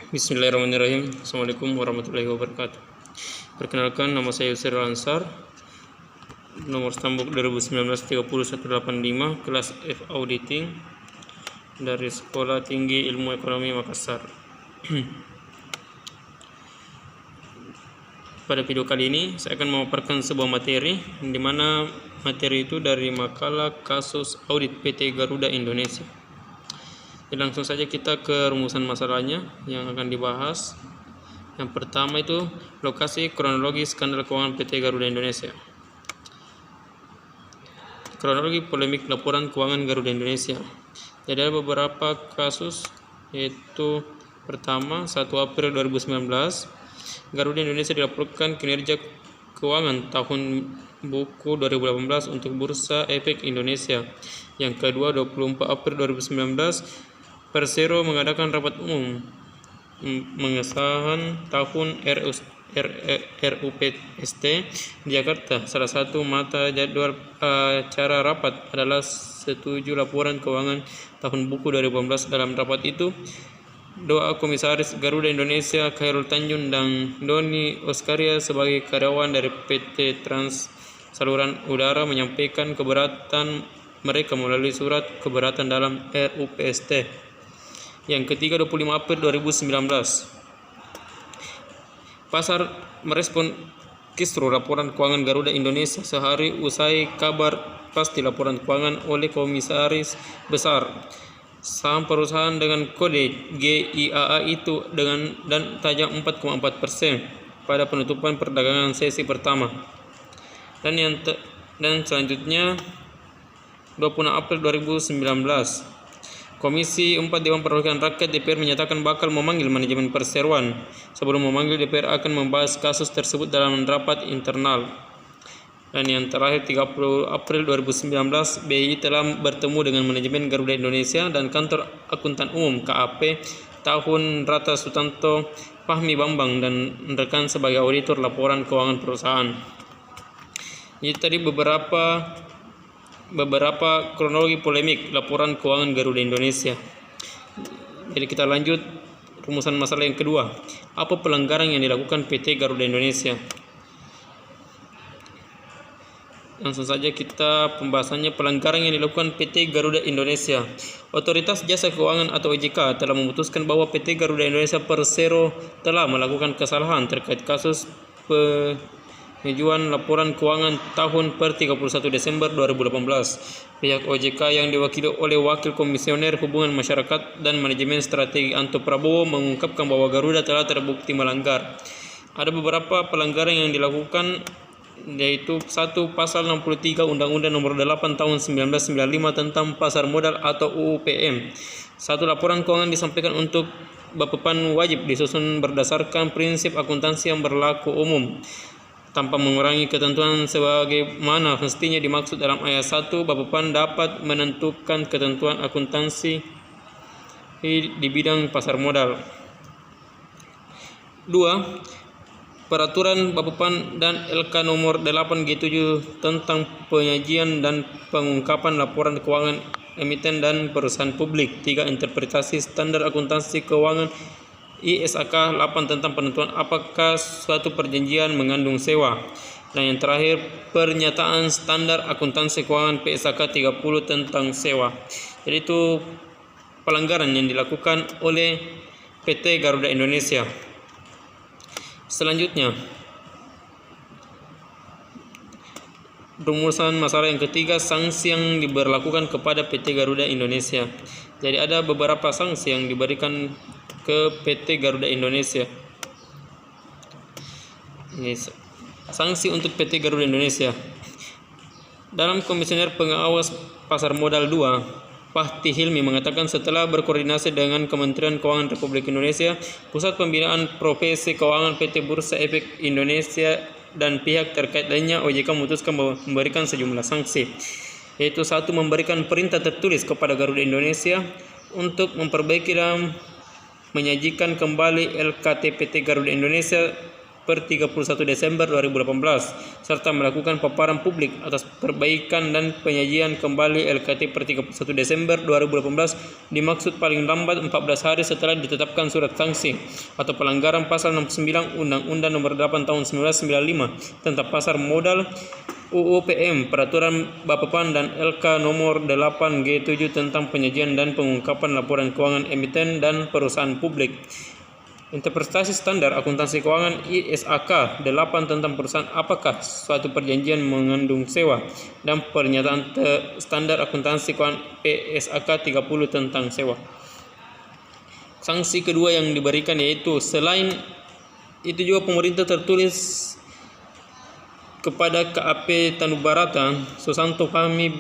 Bismillahirrahmanirrahim. Assalamualaikum warahmatullahi wabarakatuh. Perkenalkan, nama saya Yusril Ansar, nomor stambuk 2019-30185, kelas F Auditing dari Sekolah Tinggi Ilmu Ekonomi Makassar. Pada video kali ini saya akan memaparkan sebuah materi, di mana materi itu dari makalah kasus audit PT Garuda Indonesia. Jadi langsung saja kita ke rumusan masalahnya yang akan dibahas. Yang pertama itu lokasi kronologi skandal keuangan PT Garuda Indonesia. Kronologi polemik laporan keuangan Garuda Indonesia. Jadi ada beberapa kasus, yaitu pertama 1 April 2019 Garuda Indonesia dilaporkan kinerja keuangan tahun buku 2018 untuk Bursa Efek Indonesia. Yang kedua 24 April 2019 Persero mengadakan rapat umum mengesahkan tahun RUPST di Jakarta. Salah satu mata jadwal acara rapat adalah setuju laporan keuangan tahun buku 2018. Dalam rapat itu, doa Komisaris Garuda Indonesia Khairul Tanjung dan Doni Oskaria sebagai karyawan dari PT Trans Saluran Udara menyampaikan keberatan mereka melalui surat keberatan dalam RUPST. Yang ketiga 25 April 2019 Pasar merespon kisru laporan keuangan Garuda Indonesia sehari usai kabar pasti laporan keuangan oleh Komisaris Besar saham perusahaan dengan kode GIAA itu dan tajam 4,4% pada penutupan perdagangan sesi pertama. Dan selanjutnya 26 April 2019 Komisi 4 Dewan Perwakilan Rakyat DPR menyatakan bakal memanggil manajemen perseroan. Sebelum memanggil, DPR akan membahas kasus tersebut dalam rapat internal. Dan yang terakhir 30 April 2019 BI telah bertemu dengan manajemen Garuda Indonesia dan kantor akuntan umum KAP tahun Rata Sutanto, Fahmi Bambang dan rekan sebagai auditor laporan keuangan perusahaan. Ini tadi beberapa kronologi polemik laporan keuangan Garuda Indonesia. Jadi kita lanjut rumusan masalah yang kedua. Apa pelanggaran yang dilakukan PT Garuda Indonesia? Langsung saja kita pembahasannya. Pelanggaran yang dilakukan PT Garuda Indonesia. Otoritas Jasa Keuangan atau OJK telah memutuskan bahwa PT Garuda Indonesia Persero telah melakukan kesalahan terkait kasus pengajuan laporan keuangan tahun per 31 Desember 2018. Pihak OJK yang diwakili oleh Wakil Komisioner Hubungan Masyarakat dan Manajemen Strategi Anto Prabowo mengungkapkan bahwa Garuda telah terbukti melanggar. Ada beberapa pelanggaran yang dilakukan, yaitu 1. Pasal 63 Undang-Undang Nomor 8 Tahun 1995 tentang Pasar Modal atau UU-PM. 1. Laporan keuangan disampaikan untuk Bappepan wajib disusun berdasarkan prinsip akuntansi yang berlaku umum, tanpa mengurangi ketentuan sebagaimana mestinya dimaksud dalam ayat 1. Bappepan dapat menentukan ketentuan akuntansi di bidang pasar modal. 2. Peraturan Bappepan dan LK nomor 8G7 tentang penyajian dan pengungkapan laporan keuangan emiten dan perusahaan publik. 3. Interpretasi standar akuntansi keuangan ISAK 8 tentang penentuan apakah suatu perjanjian mengandung sewa. Dan yang terakhir, pernyataan standar akuntansi keuangan PSAK 30 tentang sewa. Jadi itu pelanggaran yang dilakukan oleh PT Garuda Indonesia. Selanjutnya, rumusan masalah yang ketiga, sanksi yang diberlakukan kepada PT Garuda Indonesia. Jadi ada beberapa sanksi yang diberikan ke PT Garuda Indonesia. Sanksi untuk PT Garuda Indonesia. Dalam Komisioner Pengawas Pasar Modal 2, Fahti Hilmi mengatakan setelah berkoordinasi dengan Kementerian Keuangan Republik Indonesia, Pusat Pembinaan Profesi Keuangan PT Bursa Efek Indonesia dan pihak terkait lainnya, OJK memutuskan memberikan sejumlah sanksi, yaitu 1. Memberikan perintah tertulis kepada Garuda Indonesia untuk memperbaiki dan menyajikan kembali LKT PT Garuda Indonesia per 31 Desember 2018 serta melakukan paparan publik atas perbaikan dan penyajian kembali LKT per 31 Desember 2018 dimaksud paling lambat 14 hari setelah ditetapkan surat sanksi atau pelanggaran pasal 69 Undang-Undang Nomor 8 Tahun 1995 tentang pasar modal, UU PM, Peraturan Bappepan dan LK Nomor 8G7 tentang penyajian dan pengungkapan laporan keuangan emiten dan perusahaan publik. Interpretasi standar akuntansi keuangan ISAK 8 tentang perusahaan apakah suatu perjanjian mengandung sewa, dan pernyataan standar akuntansi keuangan PSAK 30 tentang sewa. Sanksi kedua yang diberikan yaitu selain itu juga pemerintah tertulis kepada KAP Tanubarata, Susanto Fahmi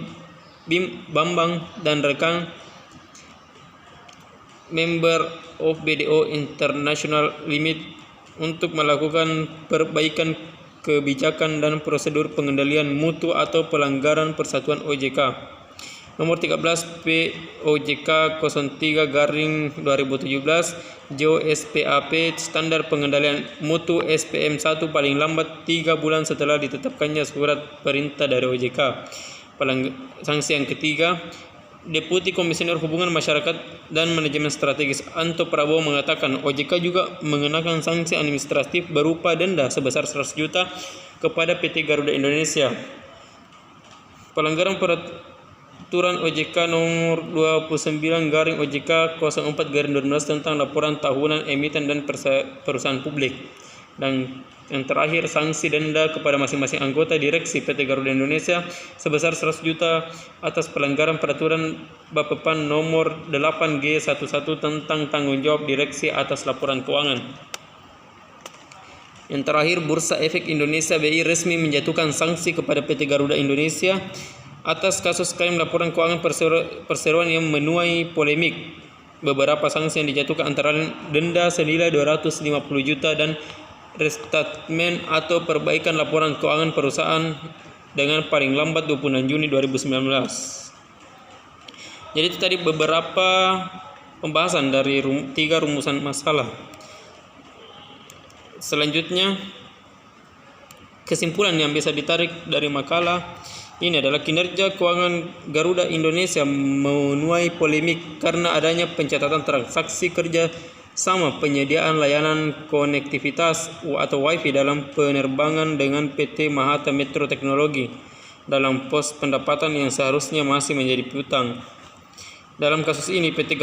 Bambang dan rekan member of BDO International Limit untuk melakukan perbaikan kebijakan dan prosedur pengendalian mutu atau pelanggaran persatuan OJK nomor 13 POJK 03/2017 JOSPAP standar pengendalian mutu SPM 1 paling lambat 3 bulan setelah ditetapkannya surat perintah dari OJK. Sanksi yang ketiga, Deputi Komisioner Hubungan Masyarakat dan Manajemen Strategis Anto Prabowo mengatakan OJK juga mengenakan sanksi administratif berupa denda sebesar 100 juta kepada PT Garuda Indonesia. Pelanggaran peraturan OJK nomor 29/OJK 04/2012 tentang laporan tahunan emiten dan perusahaan publik. Dan yang terakhir, sanksi denda kepada masing-masing anggota direksi PT Garuda Indonesia sebesar 100 juta atas pelanggaran peraturan Bappepan nomor 8G11 tentang tanggung jawab direksi atas laporan keuangan. Yang terakhir, Bursa Efek Indonesia BI resmi menjatuhkan sanksi kepada PT Garuda Indonesia atas kasus klaim laporan keuangan perseroan yang menuai polemik. Beberapa sanksi yang dijatuhkan antara lain denda senilai 250 juta dan restatement atau perbaikan laporan keuangan perusahaan dengan paling lambat 26 Juni 2019. Jadi itu tadi beberapa pembahasan dari 3 rumusan masalah. Selanjutnya, kesimpulan yang bisa ditarik dari makalah ini adalah kinerja keuangan Garuda Indonesia menuai polemik karena adanya pencatatan transaksi kerja sama penyediaan layanan konektivitas atau WiFi dalam penerbangan dengan PT Mahata Metro Teknologi dalam pos pendapatan yang seharusnya masih menjadi piutang. Dalam kasus ini, PT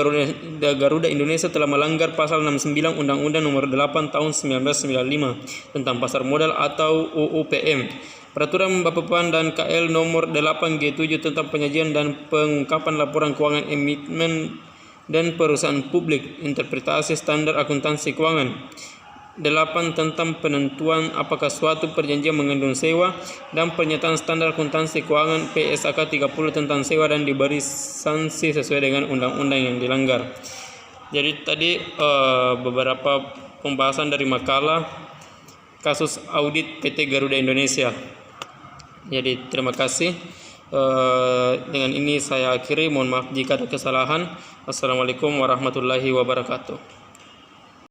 Garuda Indonesia telah melanggar pasal 69 Undang-Undang Nomor 8 Tahun 1995 tentang pasar modal atau UU PM, Peraturan Bappepan dan KL Nomor 8G7 tentang penyajian dan pengungkapan laporan keuangan emiten dan perusahaan publik, interpretasi standar akuntansi keuangan 8 tentang penentuan apakah suatu perjanjian mengandung sewa, dan pernyataan standar akuntansi keuangan PSAK 30 tentang sewa dan diberi sanksi sesuai dengan undang-undang yang dilanggar. Jadi tadi beberapa pembahasan dari makalah kasus audit PT Garuda Indonesia. Jadi terima kasih. Dengan ini saya akhiri, mohon maaf jika ada kesalahan. Assalamualaikum warahmatullahi wabarakatuh.